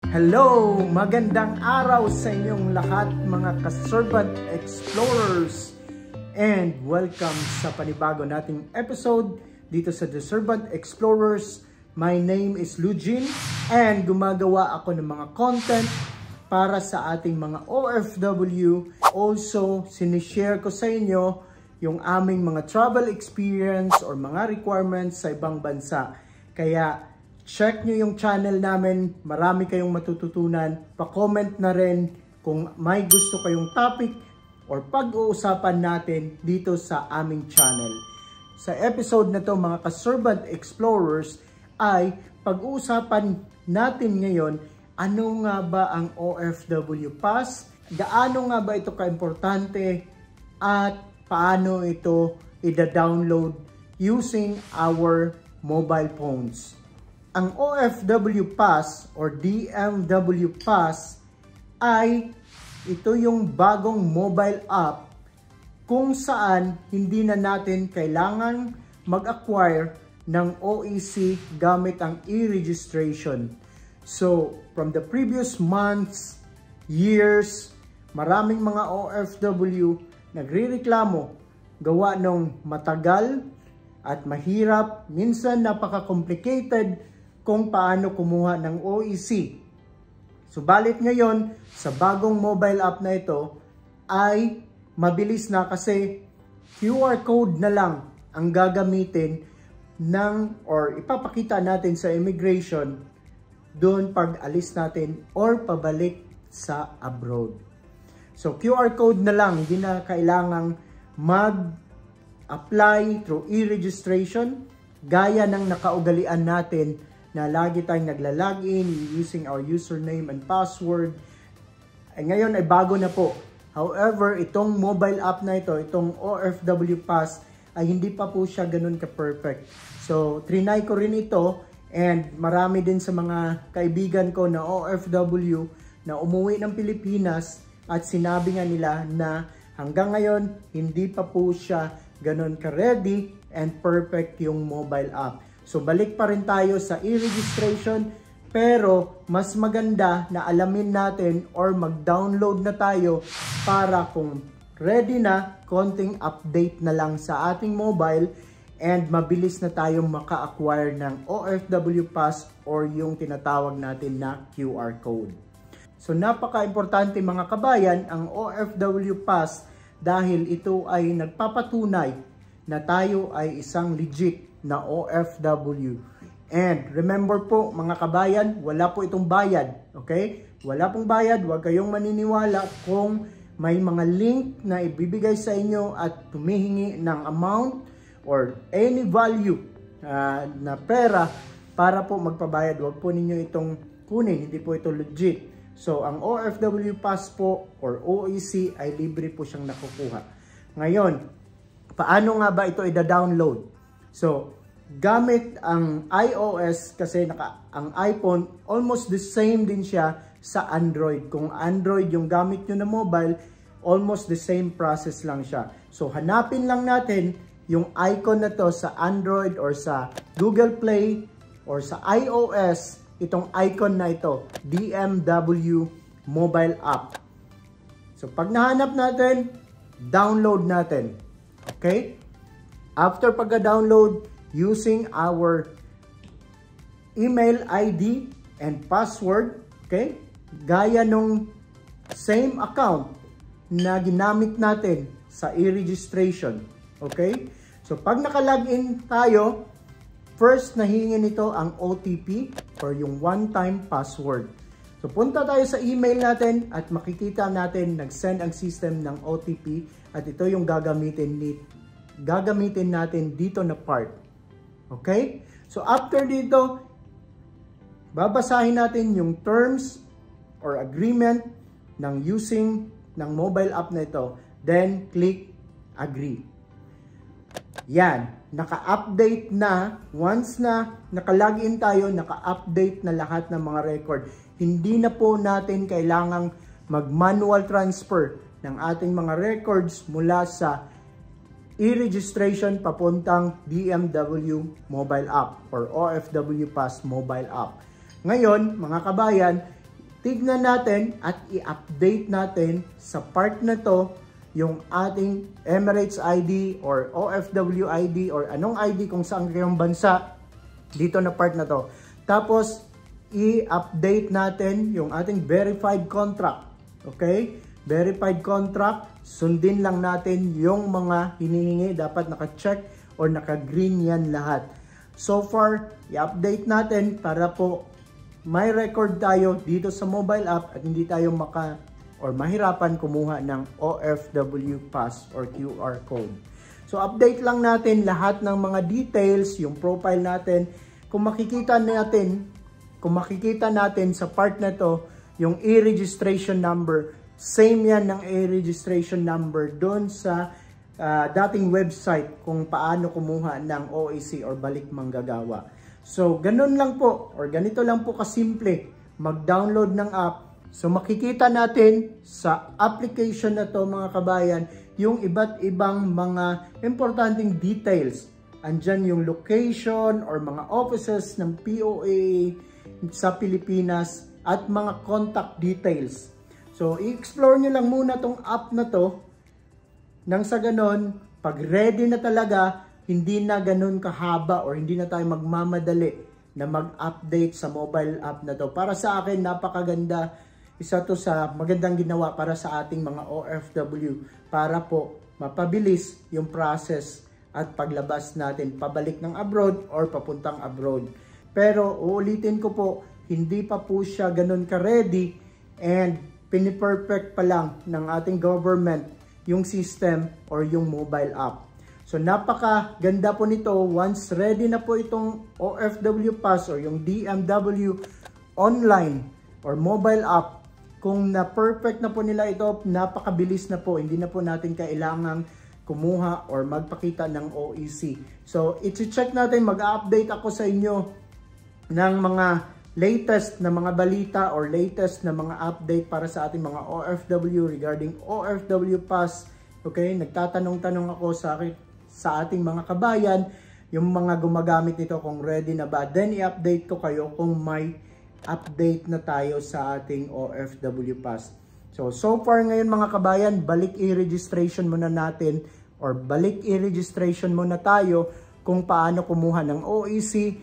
Hello! Magandang araw sa inyong lahat mga ka-Servant Explorers, and welcome sa panibago nating episode dito sa The Servant Explorers. My name is Lugin and gumagawa ako ng mga content para sa ating mga OFW. Also, sinishare ko sa inyo yung aming mga travel experience or mga requirements sa ibang bansa. Kaya check nyo yung channel namin, marami kayong matututunan. Pa-comment na rin kung may gusto kayong topic or pag-uusapan natin dito sa aming channel. Sa episode na to mga ka-Servant Explorers ay pag-uusapan natin ngayon ano nga ba ang OFW Pass, gaano nga ba ito ka-importante at paano ito i-download using our mobile phones. Ang OFW Pass or DMW Pass ay ito yung bagong mobile app kung saan hindi na natin kailangan mag-acquire ng OEC gamit ang e-registration. So, from the previous months, years, maraming mga OFW nagrereklamo gawa ng matagal at mahirap, minsan napaka-complicated kung paano kumuha ng OEC. Subalit ngayon, sa bagong mobile app na ito, ay mabilis na kasi QR code na lang ang gagamitin ng or ipapakita natin sa immigration doon pag alis natin or pabalik sa abroad. So QR code na lang, hindi na kailangang mag-apply through e-registration gaya ng nakaugalian natin na lagi tayong nagla-login using our username and password. Ngayon ay bago na po. However, itong mobile app na ito, itong OFW Pass, ay hindi pa po siya ganun ka-perfect. So, trinay ko rin ito and marami din sa mga kaibigan ko na OFW na umuwi ng Pilipinas at sinabi nga nila na hanggang ngayon, hindi pa po siya ganun ka-ready and perfect yung mobile app. So balik pa rin tayo sa e-registration, pero mas maganda na alamin natin or mag-download na tayo para kung ready na, konting update na lang sa ating mobile and mabilis na tayong maka-acquire ng OFW Pass or yung tinatawag natin na QR code. So napaka-importante mga kabayan ang OFW Pass dahil ito ay nagpapatunay na tayo ay isang legit na OFW. And remember po mga kabayan, wala po itong bayad. Okay? Wala pong bayad, huwag kayong maniniwala kung may mga link na ibibigay sa inyo at tumihingi ng amount or any value na pera para po magpabayad. Huwag po ninyo itong kunin, hindi po ito legit. So ang OFW Pass po or OEC ay libre po siyang nakukuha. Ngayon, paano nga ba ito i-download? So, gamit ang iOS kasi ang iPhone, almost the same din siya sa Android. Kung Android yung gamit nyo na mobile, almost the same process lang siya. So, hanapin lang natin yung icon na to sa Android or sa Google Play or sa iOS, itong icon na ito, DMW Mobile App. So, pag nahanap natin, download natin. Okay? After pagka-download, using our email ID and password, okay? Gaya nung same account na ginamit natin sa e-registration, okay? So, pag naka-login tayo, first nahingi nito ang OTP or yung one-time password. So, punta tayo sa email natin at makikita natin nag-send ang system ng OTP at ito yung gagamitin natin dito na part. Okay? So after dito, babasahin natin yung terms or agreement ng using ng mobile app na ito. Then click agree. Yan, naka-update na. Once na naka-login tayo, naka-update na lahat ng mga record. Hindi na po natin kailangang mag-manual transfer ng ating mga records mula sa e-registration papuntang DMW mobile app or OFW Pass mobile app. Ngayon, mga kabayan, tignan natin at i-update natin sa part na to yung ating Emirates ID or OFW ID or anong ID kung saan kayong bansa dito na part na to. Tapos, i-update natin yung ating verified contract. Okay? Verified contract, sundin lang natin yung mga hinihingi. Dapat naka-check or naka-green yan lahat. So far, i-update natin para po may record tayo dito sa mobile app at hindi tayo mahirapan kumuha ng OFW Pass or QR code. So update lang natin lahat ng mga details, yung profile natin. Kung makikita natin sa part na to, yung e-registration number, same yan ng e-registration number doon sa dating website kung paano kumuha ng OAC or balik manggagawa. So, ganun lang po or ganito lang po kasimple mag-download ng app. So, makikita natin sa application na to mga kabayan yung iba't ibang mga importanteng details. Andyan yung location or mga offices ng POA sa Pilipinas at mga contact details. So, i-explore nyo lang muna tong app na to nang sa ganon, pag ready na talaga, hindi na ganon kahaba or hindi na tayo magmamadali na mag-update sa mobile app na to. Para sa akin, napakaganda. Isa to sa magandang ginawa para sa ating mga OFW para po mapabilis yung process at paglabas natin pabalik ng abroad or papuntang abroad. Pero uulitin ko po, hindi pa po siya ganon ka-ready and piniperfect pa lang ng ating government yung system or yung mobile app. So napakaganda po nito once ready na po itong OFW Pass or yung DMW online or mobile app. Kung na-perfect na po nila ito, napakabilis na po. Hindi na po natin kailangang kumuha or magpakita ng OEC. So i-check natin, mag-update ako sa inyo ng mga latest na mga balita or latest na mga update para sa ating mga OFW regarding OFW Pass. Okay, nagtatanong-tanong ako sa ating mga kabayan, yung mga gumagamit nito kung ready na ba. Then i-update ko kayo kung may update na tayo sa ating OFW Pass. So far ngayon mga kabayan, balik i-registration muna natin or balik i-registration muna tayo kung paano kumuha ng OEC.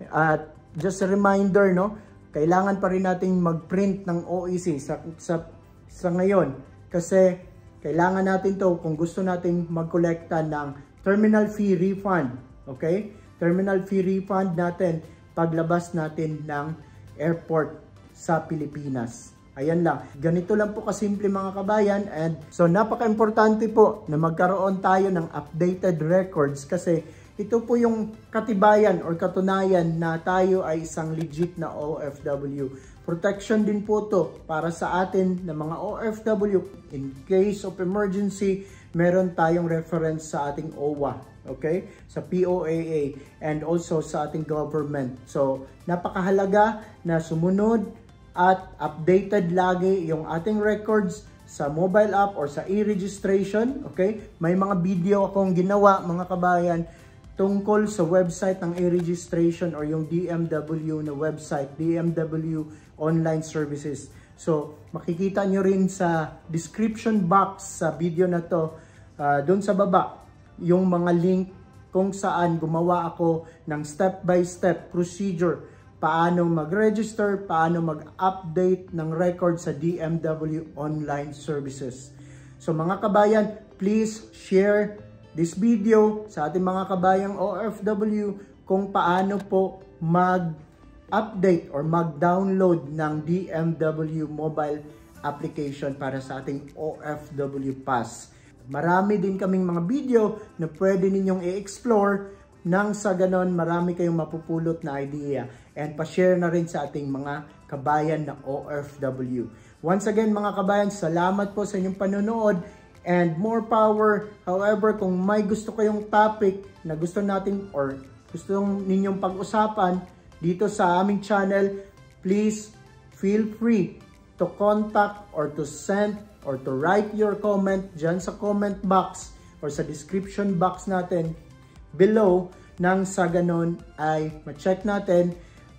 At just a reminder, no, kailangan pa rin nating mag-print ng OEC sa ngayon kasi kailangan natin to kung gusto nating mag-collecta ng terminal fee refund. Okay? Terminal fee refund natin paglabas natin ng airport sa Pilipinas. Ayan lang. Ganito lang po kasimple mga kabayan. And so napaka-importante po na magkaroon tayo ng updated records kasi ito po yung katibayan or katunayan na tayo ay isang legit na OFW. Protection din po to para sa atin na mga OFW. In case of emergency, meron tayong reference sa ating OWA, okay? Sa POAA and also sa ating government. So, napakahalaga na sumunod at updated lagi yung ating records sa mobile app or sa e-registration, okay? May mga video akong ginawa, mga kabayan, tungkol sa website ng e-registration or yung DMW na website, DMW Online Services. So, makikita nyo rin sa description box sa video na to, doon sa baba, yung mga link kung saan gumawa ako ng step-by-step procedure, paano mag-register, paano mag-update ng record sa DMW Online Services. So mga kabayan, please share this video sa ating mga kabayang OFW kung paano po mag-update or mag-download ng DMW mobile application para sa ating OFW Pass. Marami din kaming mga video na pwede ninyong i-explore nang sa ganon marami kayong mapupulot na idea and pa-share na rin sa ating mga kabayan na OFW. Once again mga kabayan, salamat po sa inyong panonood and more power. However, kung may gusto kayong topic na gusto natin or gusto ninyong pag-usapan dito sa aming channel, please feel free to contact or to send or to write your comment dyan sa comment box or sa description box natin below nang sa ganon ay ma-check natin,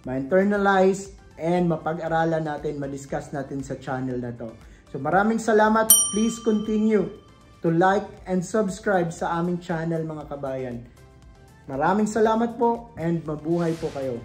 ma-internalize, and mapag-aralan natin, ma-discuss natin sa channel na to. So maraming salamat. Please continue to like and subscribe sa aming channel mga kabayan. Maraming salamat po and mabuhay po kayo.